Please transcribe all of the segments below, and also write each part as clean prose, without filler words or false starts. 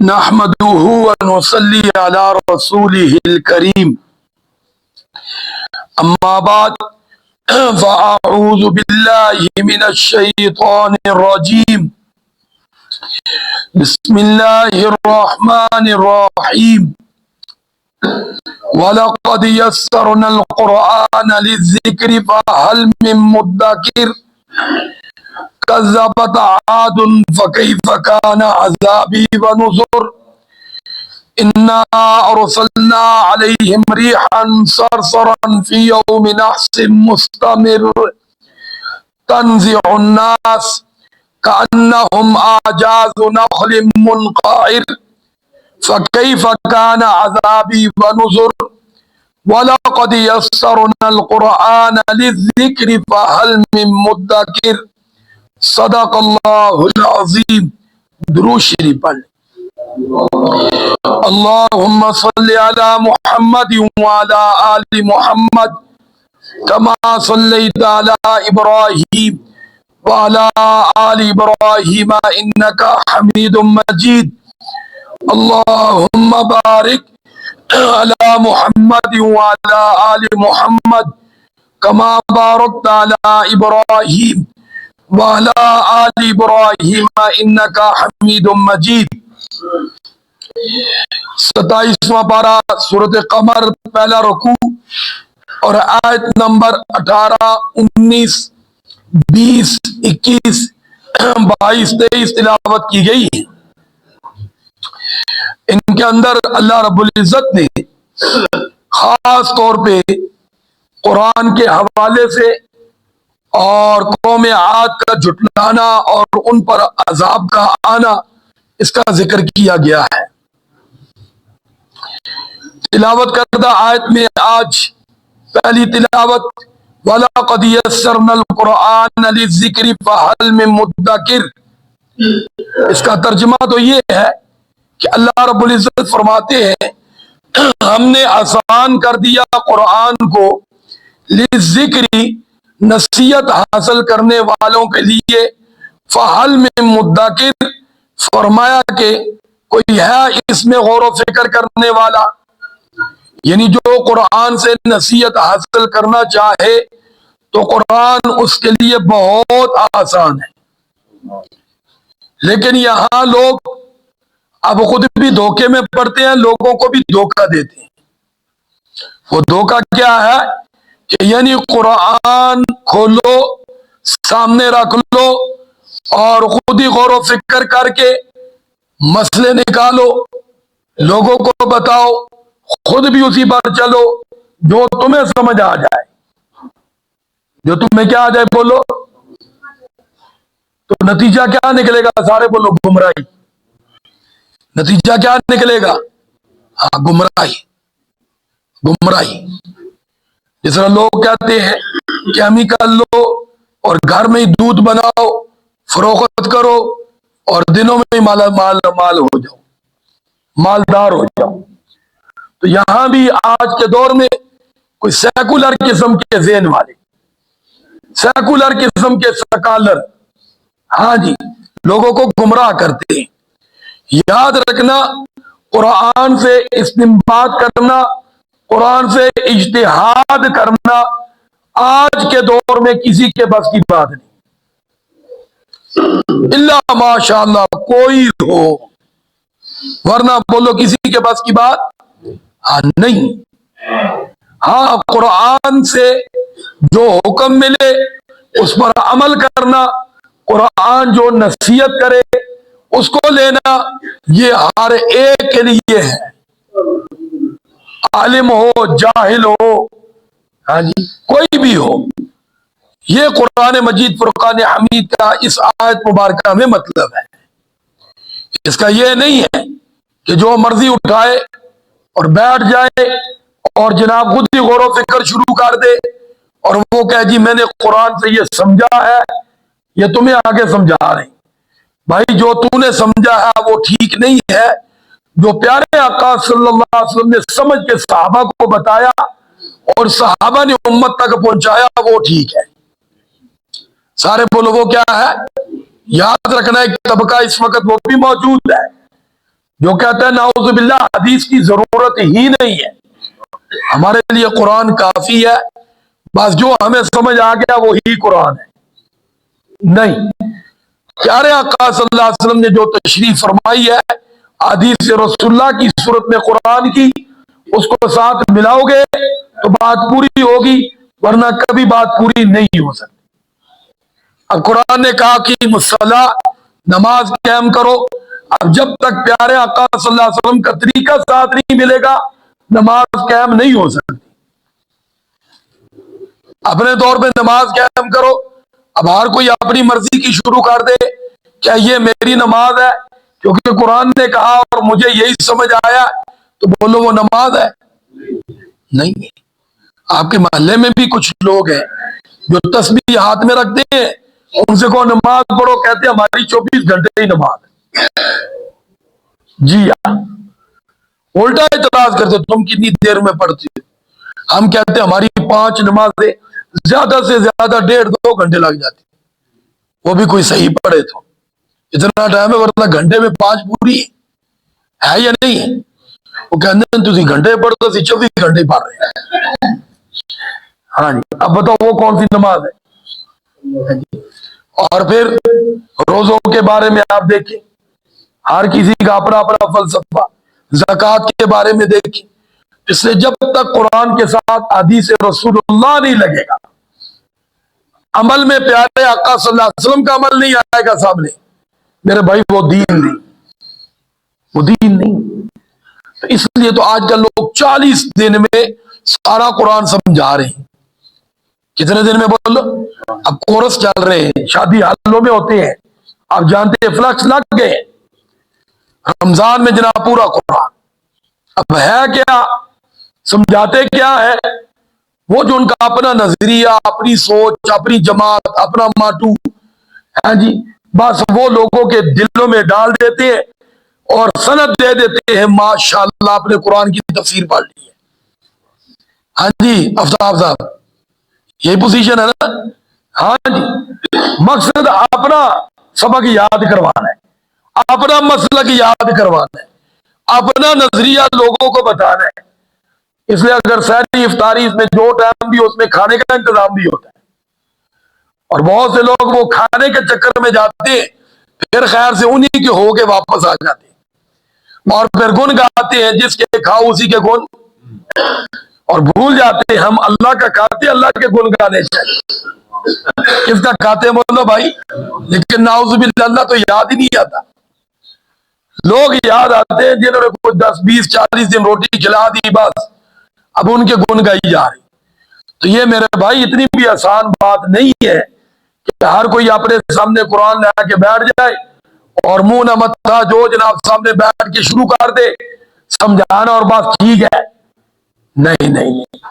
نحمده ونصلي على رسوله الكريم اما بعد فاعوذ بالله من الشيطان الرجيم بسم الله الرحمن الرحيم ولقد يسرنا القرآن للذكر فهل من مدكر كذبت عاد فكيف كان عذابي ونذر إنا أرسلنا عليهم ريحا صرصرا في يوم نحس مستمر تنزع الناس كأنهم أعجاز نخل منقعر فكيف كان عذابي ونذر ولقد يسرنا القرآن للذكر فهل من مدكر صدق اللہ العظیم. درود شریف پڑھ اللہم صلی علی محمد وعلی آل محمد کما صلیت علی ابراہیم وعلی آل ابراہیم انکا حمید مجید. اللہم بارک علی محمد وعلی آل محمد کما بارکت علی ابراہیم وعلی آل ابراہیم انکا حمید مجید. 27واں پارہ سورۃ قمر، پہلا رکوع اور آیت نمبر 18، 19، 20، 21، 22، 23 تلاوت کی گئی ہے. ان کے اندر اللہ رب العزت نے خاص طور پہ قرآن کے حوالے سے اور قوم عاد کا جھٹلانا اور ان پر عذاب کا آنا، اس کا ذکر کیا گیا ہے. تلاوت کردہ آیت میں آج پہلی تلاوت وَلَقَدْ يَسَّرْنَا الْقُرْآنَ لِلذِّكْرِ فَهَلْ مِن مُدَّكِرٍ. اس کا ترجمہ تو یہ ہے کہ اللہ رب العزت فرماتے ہیں ہم نے آسان کر دیا قرآن کو لِلذِّكْرِ، نصیحت حاصل کرنے والوں کے لیے، فَحَلْ مِن مُدَّكِرٍ، فرمایا کہ کوئی ہے اس میں غور و فکر کرنے والا. یعنی جو قرآن سے نصیحت حاصل کرنا چاہے تو قرآن اس کے لیے بہت آسان ہے. لیکن یہاں لوگ اب خود بھی دھوکے میں پڑتے ہیں، لوگوں کو بھی دھوکہ دیتے ہیں. وہ دھوکہ کیا ہے کہ یعنی قرآن کھولو، سامنے رکھ لو اور خود ہی غور و فکر کر کے مسئلے نکالو، لوگوں کو بتاؤ، خود بھی اسی پر چلو، جو تمہیں سمجھ آ جائے، جو تمہیں کیا آ جائے بولو. تو نتیجہ کیا نکلے گا؟ سارے بولو گمراہی. نتیجہ کیا نکلے گا؟ ہاں، گمراہی. گمراہی. جس طرح لوگ کہتے ہیں کہ ہم ہی کر لو اور گھر میں ہی دودھ بناؤ، فروخت کرو اور دنوں میں ہی مال ہو جاؤ، مالدار ہو جاؤ. تو یہاں بھی آج کے دور میں کوئی سیکولر قسم کے ذہن والے، سیکولر قسم کے سکالر، ہاں جی، لوگوں کو گمراہ کرتے ہیں. یاد رکھنا، قرآن سے استنباط کرنا، قرآن سے اجتہاد کرنا آج کے دور میں کسی کے بس کی بات نہیں، اللہ ماشاء اللہ کوئی ہو، ورنہ بولو کسی کے بس کی بات نہیں. ہاں، قرآن سے جو حکم ملے اس پر عمل کرنا، قرآن جو نصیحت کرے اس کو لینا، یہ ہر ایک کے لیے ہے، عالم ہو، جاہل ہو، ہاں جی، کوئی بھی ہو. یہ قرآن مجید فرقان حمید کا اس آیت مبارکہ میں مطلب ہے. اس کا یہ نہیں ہے کہ جو مرضی اٹھائے اور بیٹھ جائے اور جناب خود ہی غور و فکر شروع کر دے اور وہ کہے جی میں نے قرآن سے یہ سمجھا ہے، یہ تمہیں آگے سمجھا رہے. بھائی جو تو نے سمجھا ہے وہ ٹھیک نہیں ہے. جو پیارے آقا صلی اللہ علیہ وسلم نے سمجھ کے صحابہ کو بتایا اور صحابہ نے امت تک پہنچایا وہ ٹھیک ہے. سارے بولو وہ کیا ہے؟ یاد رکھنا ایک طبقہ اس وقت وہ بھی موجود ہے جو کہتا ہے نعوذ باللہ حدیث کی ضرورت ہی نہیں ہے، ہمارے لیے قرآن کافی ہے، بس جو ہمیں سمجھ آ گیا وہی قرآن ہے۔ نہیں، پیارے آقا صلی اللہ علیہ وسلم نے جو تشریف فرمائی ہے حدیث رسول اللہ کی صورت میں قرآن کی، اس کو ساتھ ملاؤ گے تو بات پوری ہوگی، ورنہ کبھی بات پوری نہیں ہو سکتی۔ اب قرآن نے کہا کہ مصلی، نماز قائم کرو، اب جب تک پیارے آقا صلی اللہ علیہ وسلم کا طریقہ ساتھ نہیں ملے گا نماز قائم نہیں ہو سکتی۔ اپنے طور پہ نماز قائم کرو، اب ہر کوئی اپنی مرضی کی شروع کر دے، کیا یہ میری نماز ہے کیونکہ قرآن نے کہا اور مجھے یہی سمجھ آیا تو بولو وہ نماز ہے؟ نہیں ہے۔ آپ کے محلے میں بھی کچھ لوگ ہیں جو تسبیح ہاتھ میں رکھتے ہیں، ان سے کہو نماز پڑھو، کہتے ہیں ہماری 24 گھنٹے ہی نماز ہے۔ جی ہاں، الٹا اعتراض کرتے تم کتنی دیر میں پڑھتی ہو؟ ہم کہتے ہیں ہماری 5 نمازیں زیادہ سے زیادہ 1.5-2 گھنٹے لگ جاتی، وہ بھی کوئی صحیح پڑھے تو اتنا ٹائم ہے، ورنہ گھنٹے میں 5 پوری ہے یا نہیں ہے؟ وہ کہتے ہیں تھی گھنٹے پڑھو تو 24 گھنٹے پڑھ رہے ہیں۔ ہاں جی، اب بتاؤ وہ کون سی نماز ہے؟ اور پھر روزوں کے بارے میں آپ دیکھیں، ہر کسی کا اپنا اپنا فلسفہ، زکوٰۃ کے بارے میں دیکھیں، اس لیے جب تک قرآن کے ساتھ حدیث رسول اللہ نہیں لگے گا، عمل میں پیارے آقا صلی اللہ علیہ وسلم کا عمل نہیں آئے گا سامنے، میرے بھائی وہ دین نہیں، وہ دین نہیں۔ تو اس لیے تو آج کل لوگ 40 دن میں سارا قرآن سمجھا رہے ہیں۔ کتنے دن میں بولو؟ اب کورس چل رہے ہیں، شادی حالوں میں ہوتے ہیں، آپ جانتے ہیں فلکس لگ گئے، رمضان میں جناب پورا قرآن۔ اب ہے کیا، سمجھاتے کیا ہے؟ وہ جو ان کا اپنا نظریہ، اپنی سوچ، اپنی جماعت، اپنا ماٹو، ہاں جی، بس وہ لوگوں کے دلوں میں ڈال دیتے ہیں اور سند دے دیتے ہیں ماشاءاللہ آپ نے قرآن کی تفسیر پڑھ لی ہے۔ ہاں جی آفتاب صاحب، یہی پوزیشن ہے نا؟ ہاں جی، مقصد اپنا سبق یاد کروانا ہے، اپنا مسلک یاد کروانا ہے، اپنا نظریہ لوگوں کو بتانا ہے۔ اس لیے اگر سحری افطاری اس میں جو ٹائم بھی ہو اس میں کھانے کا انتظام بھی ہوتا ہے، اور بہت سے لوگ وہ کھانے کے چکر میں جاتے ہیں، پھر خیر سے انہی کے ہو کے واپس آ جاتے ہیں، اور پھر گن گاتے ہیں جس کے کھاؤ اسی کے گن، اور بھول جاتے ہیں ہم اللہ کا کھاتے اللہ کے گن گانے چاہیے۔ کس کا کھاتے ہیں بولو بھائی؟ لیکن نعوذ باللہ اللہ تو یاد ہی نہیں آتا۔ لوگ یاد آتے ہیں جنہوں نے کوئی 10-20-40 دن روٹی کھلا دی، بس اب ان کے گن گائی جا رہی۔ تو یہ میرے بھائی اتنی بھی آسان بات نہیں ہے کہ ہر کوئی اپنے سامنے قرآن لے کے بیٹھ جائے اور منہ نہ متھا جو جناب سامنے بیٹھ کے شروع کر دے سمجھانا اور بات ٹھیک ہے۔ نہیں نہیں نہیں۔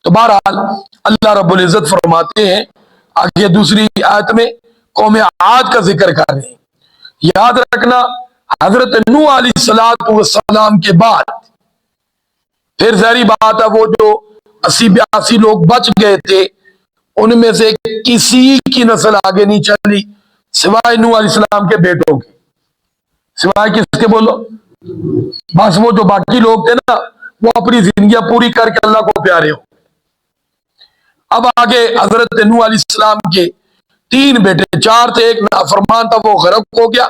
تو بہرحال اللہ رب العزت فرماتے ہیں آگے دوسری آیت میں، قوم عاد کا ذکر کر رہے ہیں۔ یاد رکھنا حضرت نوح علیہ السلام کے بعد پھر ظاہری بات ہے وہ جو 80-82 لوگ بچ گئے تھے، ان میں سے کسی کی نسل آگے نہیں چلی سوائے نوح علیہ السلام کے بیٹوں کی۔ سوائے کس کے بولو؟ بس وہ جو باقی لوگ تھے نا وہ اپنی زندگیاں پوری کر کے اللہ کو پیارے ہو۔ اب آگے حضرت نوح علیہ السلام کے 3 بیٹے، 4 تھے، ایک نافرمان تھا وہ غرق ہو گیا،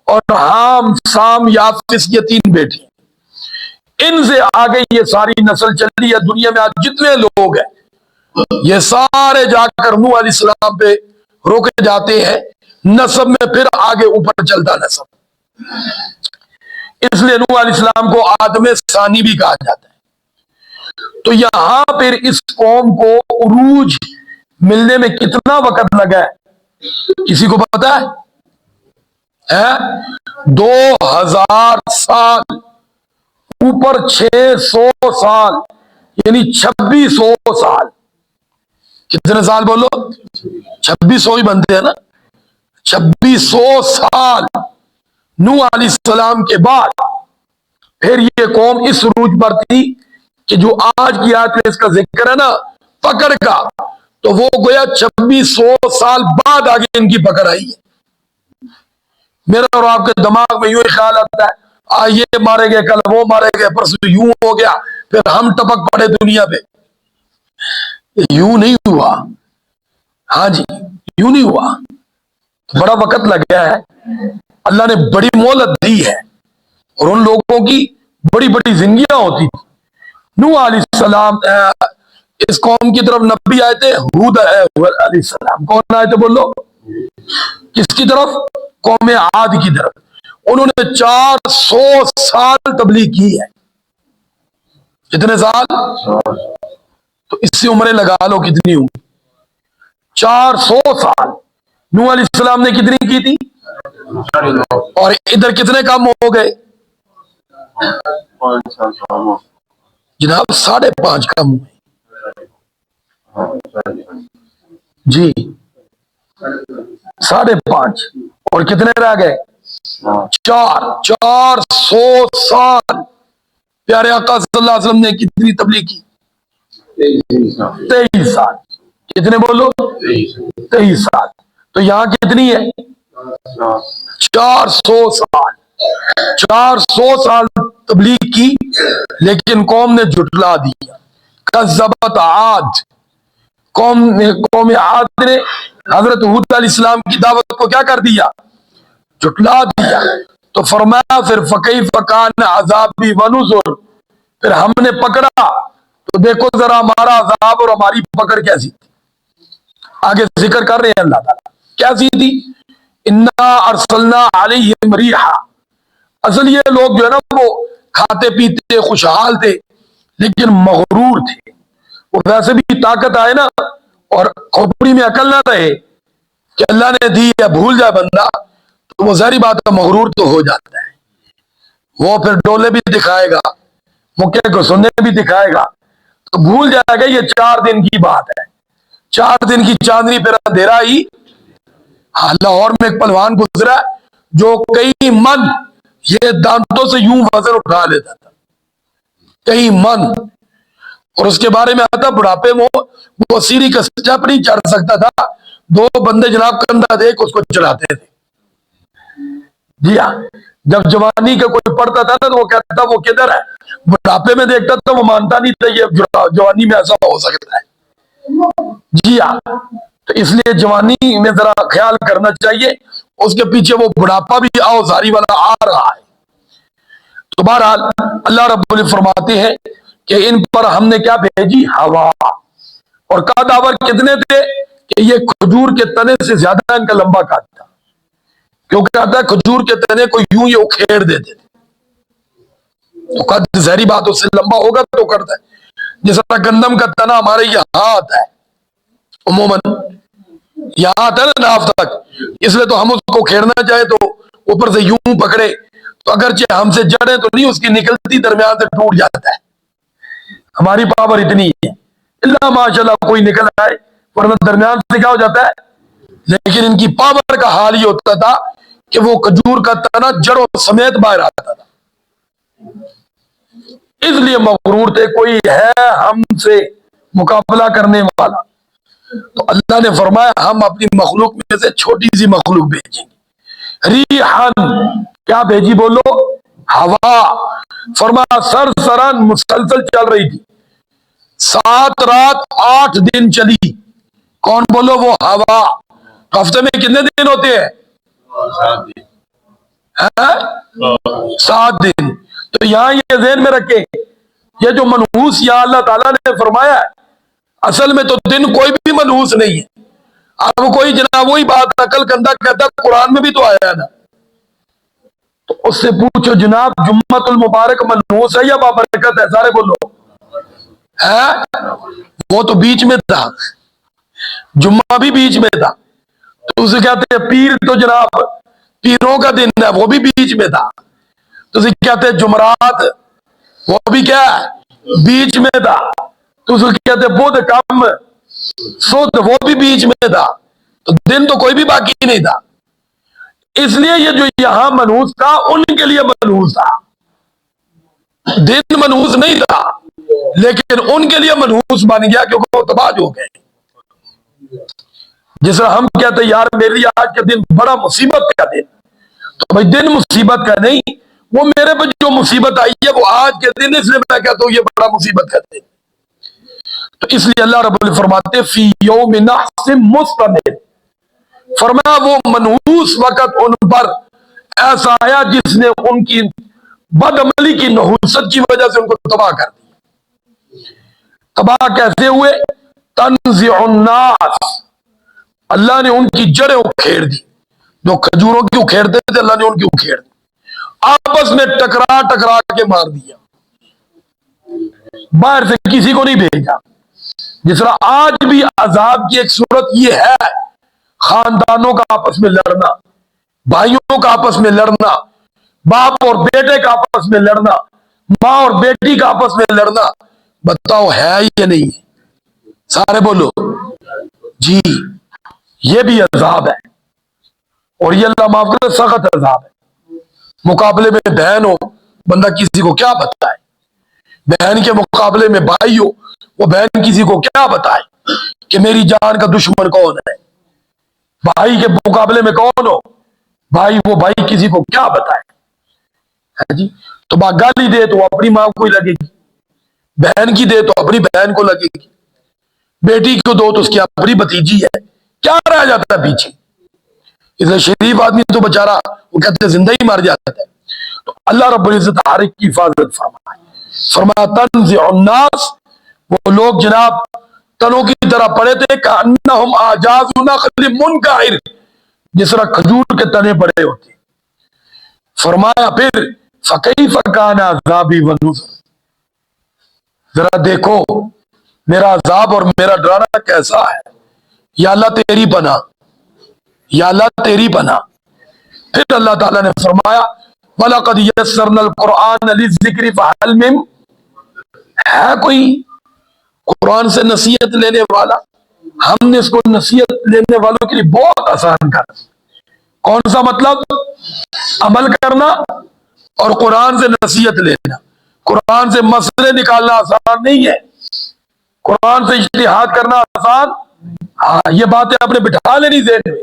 اور حام، سام، یافس یہ 3 بیٹے، ان سے آگے یہ ساری نسل چلی ہے۔ دنیا میں آج جتنے لوگ ہیں یہ سارے جا کر نوح علیہ السلام پہ روکے جاتے ہیں، نسب میں پھر آگے اوپر چلتا نسب، اس لیے نوح علیہ السلام کو آدم ثانی بھی کہا جاتا ہے۔ تو یہاں پھر اس قوم کو عروج ملنے میں کتنا وقت لگا ہے کسی کو پتا ہے؟ 2000 سال، اوپر 600 سال، یعنی 2600 سال۔ کتنے سال بولو؟ 2600 ہی بنتے ہیں نا۔ 2600 سال نوح علیہ السلام کے بعد پھر یہ قوم اس عروج پر تھی کہ جو آج کی آیت میں اس کا ذکر ہے نا پکڑ کا، تو وہ گویا 2600 سال بعد آگے ان کی پکڑ آئی ہے۔ میرا اور آپ کے دماغ میں یوں ہی خیال آتا ہے یہ مارے گئے، کل وہ مارے گئے، پرسوں یوں ہو گیا، پھر ہم ٹپک پڑے دنیا پہ. یوں نہیں ہوا. ہاں جی، یوں نہیں ہوا. بڑا وقت لگ گیا ہے، اللہ نے بڑی مہلت دی ہے، اور ان لوگوں کی بڑی بڑی زندگیاں ہوتی تھی. نوح علیہ السلام، اس قوم کی طرف نبی آئے تھے. ہود علیہ السلام کون آئے تھے بولو؟ کس کی طرف؟ قوم عاد کی طرف. انہوں نے 400 سال تبلیغ کی ہے. کتنے سال؟ تو اس سے عمریں لگا لو کتنی ہوں. 400 سال. نوح علیہ السلام نے کتنی کی تھی؟ اور ادھر کتنے کام ہو گئے جناب؟ 5.5 کم ہوئے. جی 5.5. اور کتنے رہ گئے؟ 400 سال. پیارے آقا صلی اللہ علیہ وسلم نے کتنی تبلیغ کی؟ 23 سال. کتنے بولو؟ 23 سال. تو یہاں کتنی ہے؟ 400 سال. 400 سال تبلیغ کی، لیکن قوم نے جھٹلا دیا. کذبت عاد، قوم عاد نے حضرت ہود علیہ السلام کی دعوت کو کیا کر دیا؟ جھٹلا دیا. تو فرمایا پھر فکیف کان عذابی ونذر، پھر ہم نے پکڑا تو دیکھو ذرا ہمارا عذاب اور ہماری پکڑ کیسی تھی. آگے ذکر کر رہے ہیں اللہ تعالیٰ کیسی تھی. انا ارسلنا علیہم ریحا. اصل یہ لوگ جو ہے نا وہ کھاتے پیتے خوشحال تھے، لیکن مغرور تھے. وہ ویسے بھی طاقت آئے نا اور کھوپڑی میں عقل نہ رہے کہ اللہ نے دی ہے، بھول جائے بندہ، تو وہ ظاہری بات ہے مغرور تو ہو جاتا ہے. وہ پھر ڈولے بھی دکھائے گا، مکے کو سننے بھی دکھائے گا، تو بھول جائے گا یہ 4 دن کی بات ہے. 4 دن کی چاندنی پھر اندھیرا ہی. لاہور میں ایک پہلوان گزرا جو کئی من یہ دانتوں سے یوں وزن اٹھا لیتا تھا، کئی من. اور اس کے بارے میں آتا بڑھاپے میں وہ سیڑھی کا سٹیپ نہیں چڑھ سکتا تھا، 2 بندے جناب کندھا دیکھ اس کو چڑھاتے تھے. جی ہاں، جب جوانی کا کوئی پڑھتا تھا نا تو وہ کہتا وہ کدھر ہے. بڑھاپے میں دیکھتا تھا وہ مانتا نہیں تھا یہ جوانی میں ایسا ہو سکتا ہے. جی ہاں، تو اس لیے جوانی میں ذرا خیال کرنا چاہیے، اس کے پیچھے وہ بڑھاپا بھی اوزاری والا آ رہا ہے. تو بہرحال اللہ رب العزت فرماتے ہیں کہ ان پر ہم نے کیا بھیجی؟ ہوا. اور قداور کتنے تھے کہ یہ کھجور کے تنے سے زیادہ ان کا لمبا قد تھا، کیونکہ کہتا ہے کھجور کے تنے کو یوں ہی اکھیڑ دیتے تھے. تو قد ظاہری بات اس سے لمبا ہوگا تو کرتا ہے. جس طرح گندم کا تنا ہمارے یہاں آتا ہے، عموماً یہاں آتا ہے نا ناف تک، اس لیے تو ہم اس کو کھیڑنا چاہے تو اوپر سے یوں پکڑے تو اگرچہ ہم سے جڑے تو نہیں، اس کی نکلتی درمیان سے ٹوٹ جاتا ہے. ہماری پاور اتنی ہے، اللہ ماشاءاللہ کوئی نکل آئے ورنہ درمیان سے کیا ہو جاتا ہے. لیکن ان کی پاور کا حال یہ ہوتا تھا کہ وہ کھجور کا تنا جڑوں سمیت باہر آتا تھا. اس لیے مغرور تھے، کوئی ہے ہم سے مقابلہ کرنے والا. تو اللہ نے فرمایا ہم اپنی مخلوق میں سے چھوٹی سی مخلوق بھیجیں گے. ریحان کیا بھیجی بولو؟ ہوا. فرمایا سرسرن مسلسل چل رہی تھی، 7 رات 8 دن چلی. کون بولو؟ وہ ہوا. ہفتے میں کتنے دن ہوتے ہیں؟ 7 دن. تو یہاں یہ ذہن میں رکھے، یہ جو منحوس یا اللہ تعالیٰ نے فرمایا ہے، اصل میں تو دن کوئی بھی منحوس نہیں ہے. اب کوئی جناب وہی بات عقل کندہ کہتا قرآن میں بھی تو آیا ہے نا، تو اس سے پوچھو جناب جمعۃ المبارک منحوس ہے یا بابرکت ہے؟ سارے بولو. ہے وہ تو بیچ میں تھا، جمعہ بھی بیچ میں تھا. تو اسے کہتے ہیں پیر، تو جناب پیروں کا دن ہے، وہ بھی بیچ میں تھا. تو اسے کہتے ہیں جمعرات، وہ بھی کیا ہے؟ بیچ میں تھا. تو اسے کہتے ہیں بدھ کم سود، وہ بھی بیچ میں تھا. تو دن تو کوئی بھی باقی نہیں تھا. اس لیے یہ جو یہاں منحوس تھا ان کے لیے منحوس تھا، دن منحوس نہیں تھا، لیکن ان کے لیے منحوس بن گیا کیونکہ وہ تباہ ہو گئے. جس طرح ہم کہتے ہیں یار میرے لیے آج کا دن بڑا مصیبت کا دن، تو بھائی دن مصیبت کا نہیں، وہ میرے پہ جو مصیبت آئی ہے وہ آج کے دن، اس لیے میں کہتا ہوں یہ بڑا مصیبت کا دن۔ تو اس لیے اللہ رب العزت فرماتے فی یوم نحس مستمر، فرمایا وہ منحوس وقت ان پر ایسا آیا جس نے ان کی بد عملی کی نحوست کی وجہ سے ان کو تباہ کر دیا۔ تباہ کیسے ہوئے؟ تنزع الناس، اللہ نے ان کی جڑیں اکھیڑ دی، جو کھجوروں کی اکھیڑتے تھے اللہ نے ان کی اکھیڑ دی، آپس میں ٹکرا ٹکرا کے مار دیا، باہر سے کسی کو نہیں بھیجا۔ جس طرح آج بھی عذاب کی ایک صورت یہ ہے، خاندانوں کا آپس میں لڑنا، بھائیوں کا آپس میں لڑنا، باپ اور بیٹے کا آپس میں لڑنا، ماں اور بیٹی کا آپس میں لڑنا، بتاؤ ہے یا نہیں؟ سارے بولو جی، یہ بھی عذاب ہے، اور یہ اللہ معاف کرے سخت عذاب ہے۔ مقابلے میں بہن ہو، بندہ کسی کو کیا بتائے، بہن کے مقابلے میں بھائی ہو، وہ بہن کسی کو کیا بتائے کہ میری جان کا دشمن کون ہے، بھائی کے مقابلے میں کون ہو بھائی، وہ بھائی کسی کو کیا بتائے جی؟ تو ماں گالی دے تو اپنی ماں کو ہی لگے گی، بہن کی دے تو اپنی بہن کو لگے گی، بیٹی کو دو تو اس کی اپنی بھتیجی ہے، کیا رہ جاتا ہے پیچھے؟ اس لیے شریف آدمی تو بچارہ وہ کہتے ہیں زندہ ہی مر جاتا ہے۔ تو اللہ رب العزت ہر ایک کی حفاظت فرمائے۔ فرمایا تنزع الناس، وہ لوگ جناب تنوں کی طرح پڑے تھے، کأنہم اعجاز نخل منقعر، جس طرح کھجور کے تنے پڑے ہوتے۔ فرمایا پھر فکیف کان عذابی ونذر، ذرا دیکھو میرا عذاب اور میرا ڈرانا کیسا ہے۔ یا اللہ تیری پناہ، یا اللہ تیری پناہ۔ پھر اللہ تعالیٰ نے فرمایا وَلَقَدْ يَسَّرْنَا الْقُرْآنَ لِلذِّكْرِ فَهَلْ مِن، ہے کوئی قرآن سے نصیحت لینے والا؟ ہم نے اس کو نصیحت لینے والوں کے لیے بہت آسان کر۔ کون سا مطلب؟ عمل کرنا اور قرآن سے نصیحت لینا۔ قرآن سے مسئلے نکالنا آسان نہیں ہے، قرآن سے اجتہاد کرنا آسان، ہاں یہ باتیں اپنے بٹھا لینی ذہن میں۔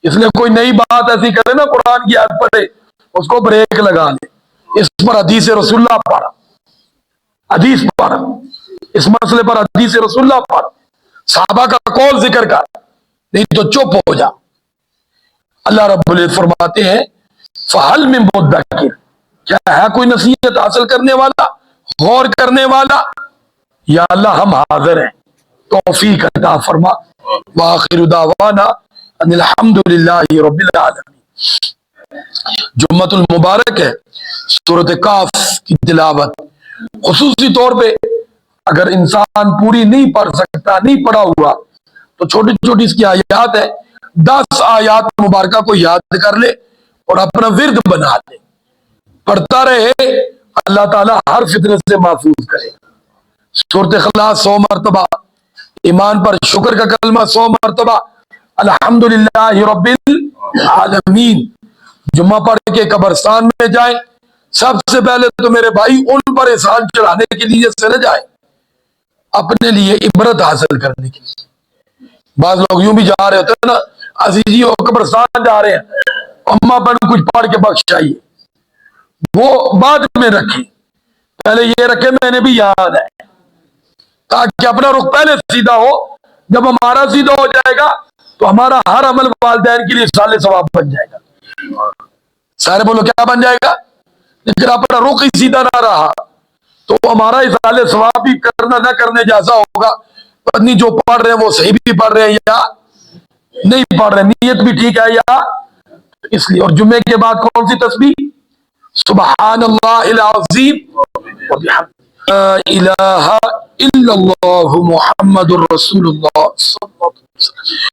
اس لیے کوئی نئی بات ایسی کرے نا، قرآن کی آیت پڑھے اس کو بریک لگا لے، اس پر حدیث رسول اللہ پڑھا، حدیث پڑھا، اس مسئلے پر حدیث رسول اللہ پڑھا، صحابہ کا قول ذکر کر، نہیں تو چپ ہو جا۔ اللہ رب العزت فرماتے ہیں فَهَلْ مِن مُدَّكِرٍ، کیا ہے کوئی نصیحت حاصل کرنے والا، غور کرنے والا؟ یا اللہ ہم حاضر ہیں، توفیق عطا فرما۔ وآخر دعوانا ان الحمد للہ رب العالمین۔ جمعۃ المبارک ہے، سورۃ کاف کی تلاوت خصوصی طور پہ اگر انسان پوری نہیں پڑھ سکتا، نہیں پڑھا ہوا، تو چھوٹی چھوٹی اس کی آیات ہے، 10 آیات مبارکہ کو یاد کر لے اور اپنا ورد بنا لے، پڑھتا رہے، اللہ تعالیٰ ہر فتنے سے محفوظ کرے۔ سورۃ اخلاص 100 مرتبہ، ایمان پر شکر کا کلمہ 100 مرتبہ، الحمدللہ رب العالمین۔ جمعہ پڑھ کے قبرستان میں جائیں، سب سے پہلے تو میرے بھائی ان پر احسان چڑھانے کے لیے سے نہ جائیں، اپنے لیے عبرت حاصل کرنے کے لیے۔ بعض لوگ یوں بھی جا رہے ہوتے ہیں نا، عزیزی ہو قبرستان جا رہے ہیں، اماں بن کچھ پڑھ کے بخش چاہیے، وہ بعد میں رکھیں، پہلے یہ رکھے میں نے بھی یاد ہے، تاکہ اپنا رخ پہلے سیدھا ہو۔ جب ہمارا سیدھا ہو جائے گا تو ہمارا ہر عمل والدین کے لیے سال ثواب بن جائے گا۔ سارے بولو کیا بن جائے گا؟ لیکن اپنا رخ ہی سیدھا نہ رہا تو ہمارا سال ثواب بھی کرنا نہ کرنے جیسا ہوگا۔ پتنی جو پڑھ رہے ہیں وہ صحیح بھی پڑھ رہے ہیں یا نہیں پڑھ رہے، نیت بھی ٹھیک ہے یا، اس لیے۔ اور جمعے کے بعد کون سی تسبیح؟ سبحان اللہ العظیم وبحمدہ، لا الہ الا اللہ محمد الرسول اللہ صلی اللہ علیہ وسلم۔